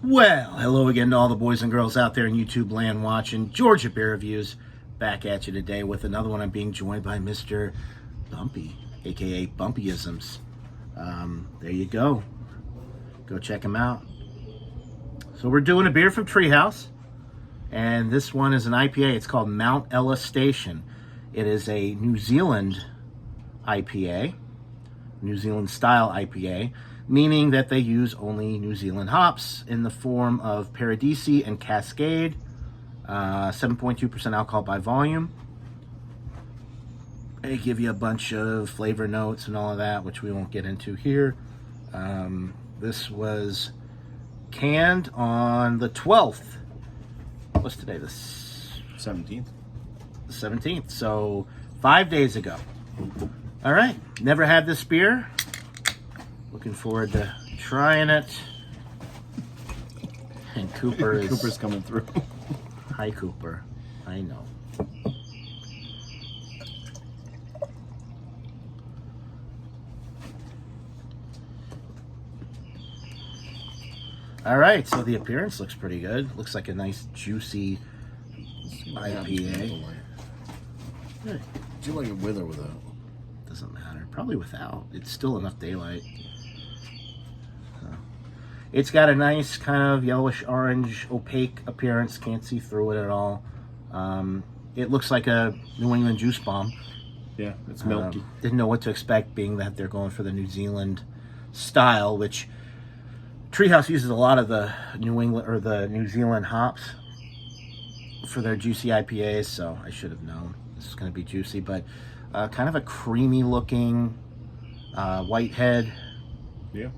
Well, hello again to all the boys and girls out there in YouTube land watching Georgia Beer Reviews. Back at you today with another one. I'm being joined by Mr. Bumpy, aka Bumpy isms. There you go. Go check him out. So we're doing a beer from Treehouse, and this one is an IPA. It's called Mount Ella Station. It is a New Zealand IPA, New Zealand style IPA, meaning that they use only New Zealand hops in the form of Paradisi and Cascade. 7.2% alcohol by volume. They give you a bunch of flavor notes and all of that, which we won't get into here. This was canned on the 12th. What's today? The 17th. The 17th. So 5 days ago. All right. Never had this beer. Looking forward to trying it. And Cooper's coming through. Hi, Cooper. I know. All right, so the appearance looks pretty good. Looks like a nice, juicy IPA. Do you like it with or without? Doesn't matter. Probably without. It's still enough daylight. It's got a nice kind of yellowish orange opaque appearance. Can't see through it at all. It looks like a New England juice bomb. Yeah, it's milky. Didn't know what to expect, being that they're going for the New Zealand style, which Treehouse uses a lot of the New England or the New Zealand hops for their juicy IPAs. So I should have known this is going to be juicy, but kind of a creamy looking white head. Yeah.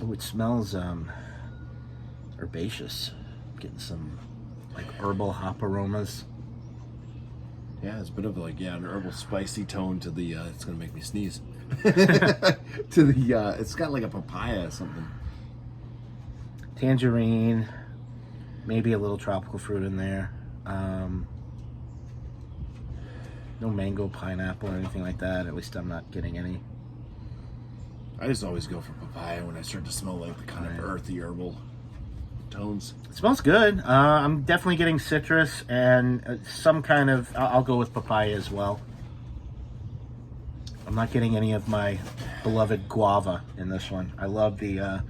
Oh, it smells herbaceous. Getting some like herbal hop aromas. Yeah, it's a bit of like an herbal spicy tone to the. It's gonna make me sneeze. To the. It's got like a papaya or something. Tangerine, maybe a little tropical fruit in there. No mango, pineapple, or anything like that. At least I'm not getting any. I just always go for papaya when I start to smell like the kind of earthy herbal tones. It smells good. I'm definitely getting citrus and some kind of. I'll go with papaya as well. I'm not getting any of my beloved guava in this one. I love the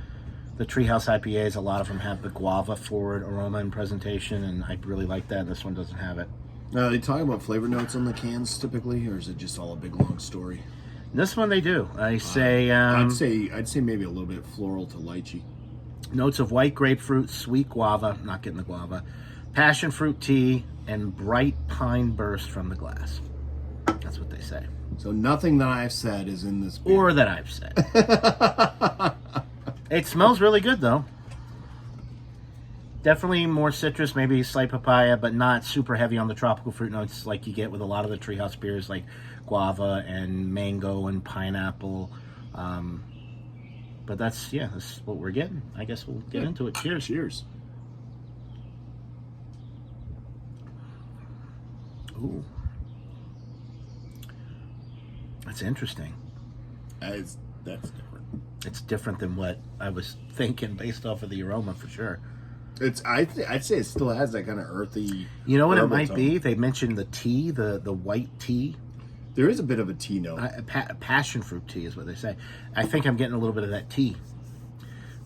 Treehouse IPAs. A lot of them have the guava forward aroma and presentation, and I really like that. This one doesn't have it. Are they talking about flavor notes on the cans typically, or is it just all a big long story? This one they do. I say. I'd say maybe a little bit floral to lychee. Notes of white grapefruit, sweet guava. Not getting the guava. Passion fruit tea and bright pine burst from the glass. That's what they say. So nothing that I've said is in this beer. Or that I've said. It smells really good though. Definitely more citrus, maybe slight papaya, but not super heavy on the tropical fruit notes like you get with a lot of the Treehouse beers, like guava and mango and pineapple. But that's what we're getting. I guess we'll get into it. Cheers. Cheers. Ooh. That's interesting. That's different. It's different than what I was thinking based off of the aroma for sure. I'd say it still has that kind of earthy. You know what it might be? They mentioned the tea, the white tea. There is a bit of a tea note. Passion fruit tea is what they say. I think I'm getting a little bit of that tea,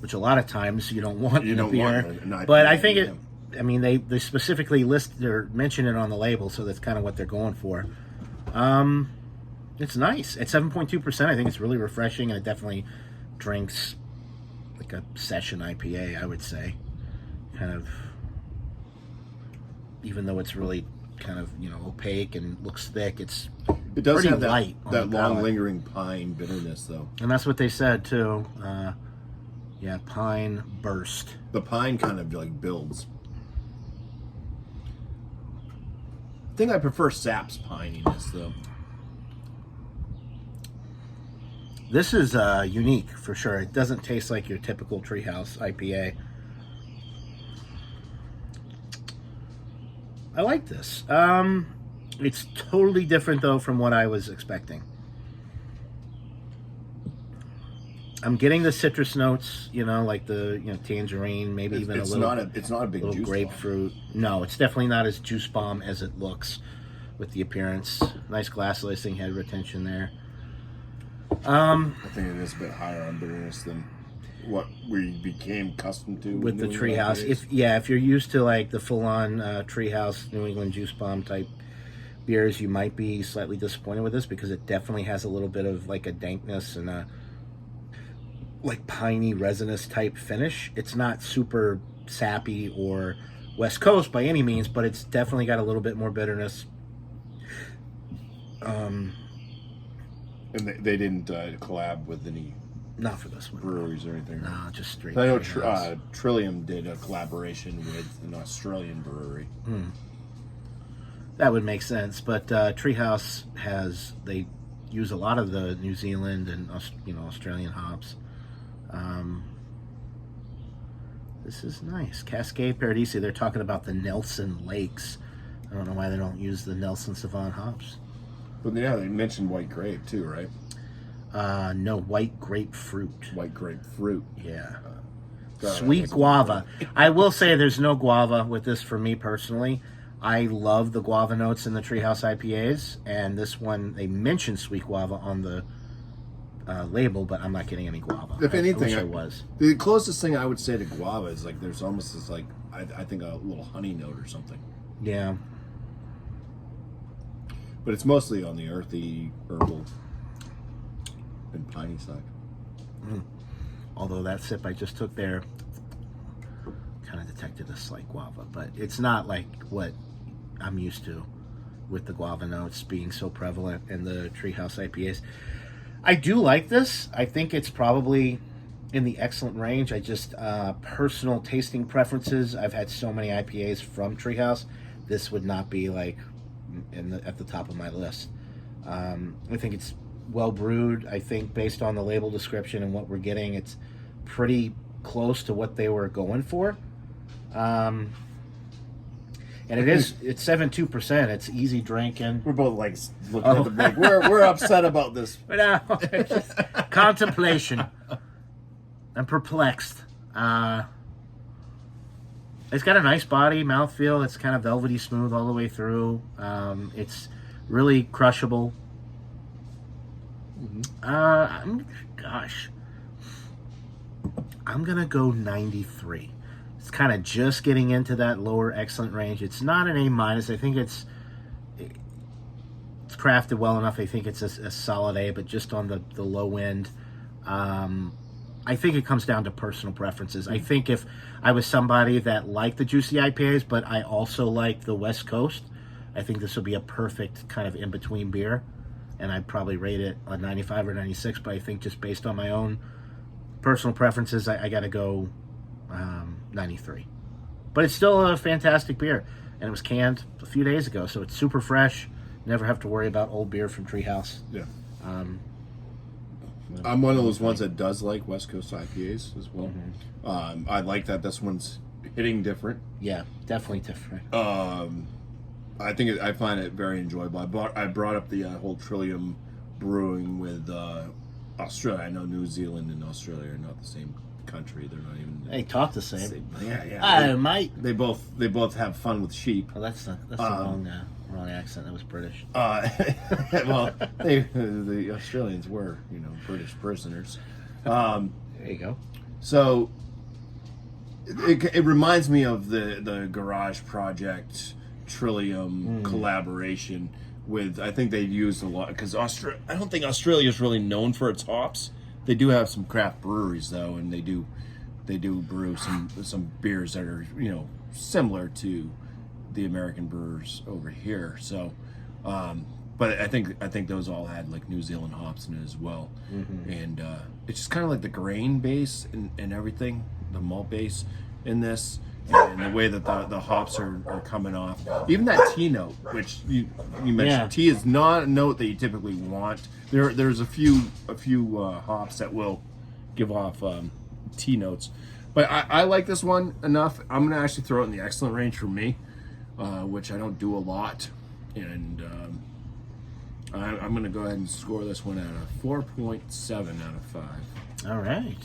which a lot of times you don't want in a beer. But I think it. I mean, they specifically list or mention it on the label, so that's kind of what they're going for. It's nice. At 7.2%, I think it's really refreshing, and it definitely drinks like a session IPA, I would say. Kind of, even though it's really kind of opaque and looks thick, it does pretty have light that long lingering pine bitterness though, and that's what they said too. Pine burst. The pine kind of like builds. I think I prefer sap's pininess though. This is unique for sure. It doesn't taste like your typical Treehouse IPA. I like this. It's totally different though from what I was expecting. I'm getting the citrus notes, like the tangerine, maybe even a little. It's not a big little juice grapefruit. No, it's definitely not as juice bomb as it looks with the appearance. Nice glass lacing, head retention there. I think it is a bit higher on bitterness than what we became accustomed to with the Treehouse. If you're used to like the full-on Treehouse New England juice bomb type beers, you might be slightly disappointed with this because it definitely has a little bit of like a dankness and a like piney resinous type finish. It's not super sappy or West Coast by any means, but it's definitely got a little bit more bitterness. And they didn't collab with any. Not for this one. Breweries or anything. No, just straight. I know Trillium did a collaboration with an Australian brewery. That would make sense, but Treehouse they use a lot of the New Zealand and Australian hops. This is nice. Cascade Paradisi. They're talking about the Nelson Lakes. I don't know why they don't use the Nelson Sauvin hops. But yeah, they mentioned white grape too, right? No, white grapefruit. White grapefruit. Yeah. God, Sweet guava. I will say there's no guava with this for me personally. I love the guava notes in the Treehouse IPAs, and this one, they mentioned sweet guava on the label, but I'm not getting any guava. If anything, I was. The closest thing I would say to guava is like there's almost this like, I think a little honey note or something. Yeah. But it's mostly on the earthy, herbal, and piney side. Although that sip I just took there kind of detected a slight guava, but it's not like what I'm used to with the guava notes being so prevalent in the Treehouse IPAs. I do like this. I think it's probably in the excellent range. I just personal tasting preferences. I've had so many IPAs from Treehouse. This would not be like at the top of my list. I think it's well brewed. I think based on the label description and what we're getting, it's pretty close to what they were going for. And it's 7.2%. It's easy drinking. We're both like looking at the break. We're upset about this. No, it's just contemplation. I'm perplexed. It's got a nice body, mouthfeel. It's kind of velvety smooth all the way through. It's really crushable. I'm gonna go 93. It's kind of just getting into that lower excellent range. It's not an A-. I think it's crafted well enough. I think it's a solid A, but just on the low end. I think it comes down to personal preferences. I think if I was somebody that liked the juicy IPAs, but I also like the West Coast, I think this would be a perfect kind of in-between beer. And I'd probably rate it a 95 or 96, but I think just based on my own personal preferences, I got to go 93. But it's still a fantastic beer. And it was canned a few days ago, so it's super fresh. Never have to worry about old beer from Treehouse. Yeah. I'm one of those ones that does like West Coast IPAs as well. I like that this one's hitting different. Yeah, definitely different. I find it very enjoyable. I brought up the whole Trillium brewing with Australia. I know New Zealand and Australia are not the same country. They're not even. They talk the same. Yeah. Might. They both have fun with sheep. Oh, that's the wrong accent. That was British. Well, the Australians were, British prisoners. There you go. So it reminds me of the Garage Project Trillium collaboration with. I think they used a lot because I don't think Australia is really known for its hops. They do have some craft breweries though, and they do brew some beers that are similar to the American brewers over here. So, but I think those all had like New Zealand hops in it as well, and it's just kind of like the grain base and everything, the malt base in this, and the way that the hops are coming off. Even that tea note, which you mentioned, Yeah. Tea is not a note that you typically want. There's a few hops that will give off tea notes, but I like this one enough. I'm gonna actually throw it in the excellent range for me. Which I don't do a lot, and I'm going to go ahead and score this one at a 4.7 out of 5. All right.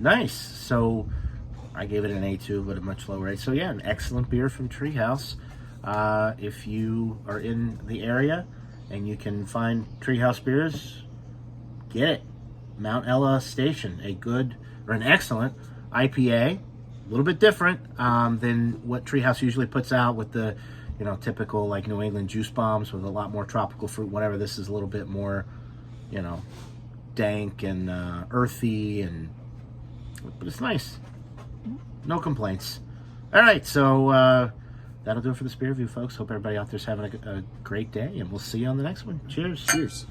Nice. So I gave it an A2, but a much lower rate. So yeah, an excellent beer from Treehouse. If you are in the area and you can find Treehouse beers, get it. Mount Ella Station, an excellent IPA, a little bit different than what Treehouse usually puts out with the, typical like New England juice bombs with a lot more tropical fruit. Whatever, this is a little bit more, dank and earthy, but it's nice. No complaints. All right, so that'll do it for this beer review, folks. Hope everybody out there's having a great day, and we'll see you on the next one. Cheers. Cheers.